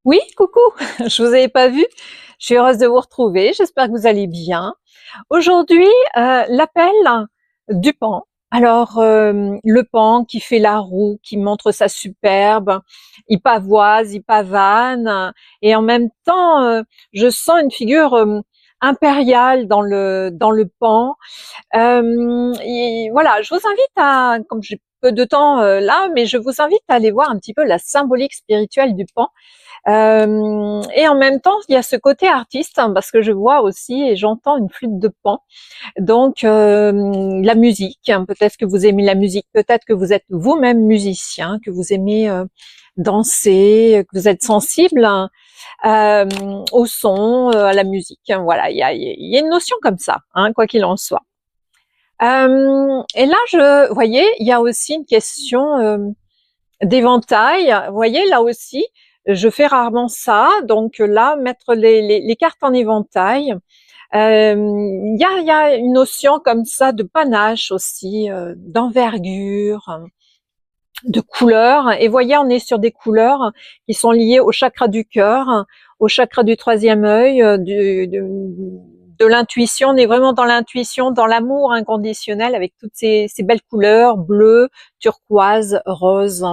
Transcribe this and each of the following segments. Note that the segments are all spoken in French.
Oui, coucou, je vous avais pas vu. Je suis heureuse de vous retrouver. J'espère que vous allez bien. Aujourd'hui, l'appel du pan. Alors, le pan qui fait la roue, qui montre sa superbe, il pavoise, il pavane, et en même temps, je sens une figure impériale dans le pan. Et voilà, je vous invite à, comme j'ai peu de temps là, mais je vous invite à aller voir un petit peu la symbolique spirituelle du pan. Et en même temps, il y a ce côté artiste, hein, parce que je vois aussi et j'entends une flûte de pan. Donc, la musique, hein, peut-être que vous aimez la musique, peut-être que vous êtes vous-même musicien, que vous aimez danser, que vous êtes sensible, hein, au son, à la musique. Hein, voilà, il y a une notion comme ça, hein, quoi qu'il en soit. Et là, vous voyez, il y a aussi une question d'éventail. Vous voyez, là aussi, je fais rarement ça. Donc là, mettre les cartes en éventail. Il y a une notion comme ça de panache aussi, d'envergure, de couleur. Et voyez, on est sur des couleurs qui sont liées au chakra du cœur, au chakra du troisième œil, de l'intuition. On est vraiment dans l'intuition, dans l'amour inconditionnel avec toutes ces belles couleurs, bleu, turquoise, rose.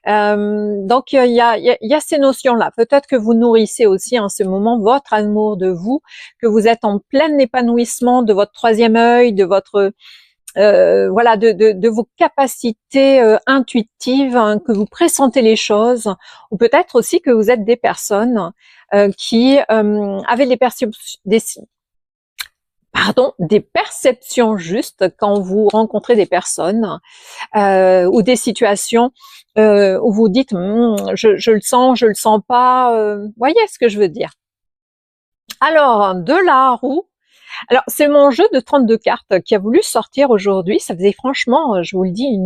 Donc il y a ces notions-là. Peut-être que vous nourrissez aussi en ce moment votre amour de vous, que vous êtes en plein épanouissement de votre troisième œil, de votre voilà, de vos capacités intuitives, hein, que vous pressentez les choses, ou peut-être aussi que vous êtes des personnes qui avaient des perceptions justes quand vous rencontrez des personnes ou des situations où vous dites je le sens pas. Voyez ce que je veux dire. Alors, de la roue. Alors, c'est mon jeu de 32 cartes qui a voulu sortir aujourd'hui. Ça faisait franchement, je vous le dis,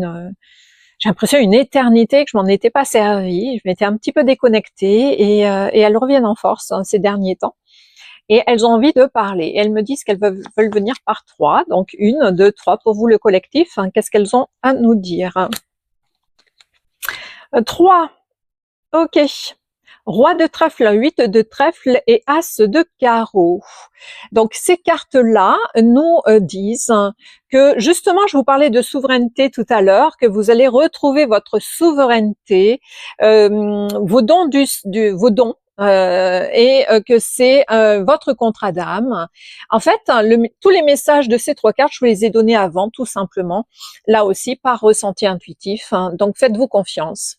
j'ai l'impression une éternité que je m'en étais pas servi. Je m'étais un petit peu déconnectée et elles reviennent en force, hein, ces derniers temps. Et elles ont envie de parler. Et elles me disent qu'elles veulent venir par trois. Donc, une, deux, trois pour vous, le collectif. Hein, qu'est-ce qu'elles ont à nous dire? Trois. Ok. Roi de trèfle, 8 de trèfle et as de carreau. Donc ces cartes-là nous disent que justement, je vous parlais de souveraineté tout à l'heure, que vous allez retrouver votre souveraineté, vos dons, vos dons. Et que c'est votre contrat d'âme. En fait, tous les messages de ces trois cartes, je vous les ai donnés avant, tout simplement, là aussi par ressenti intuitif. Hein. Donc faites-vous confiance.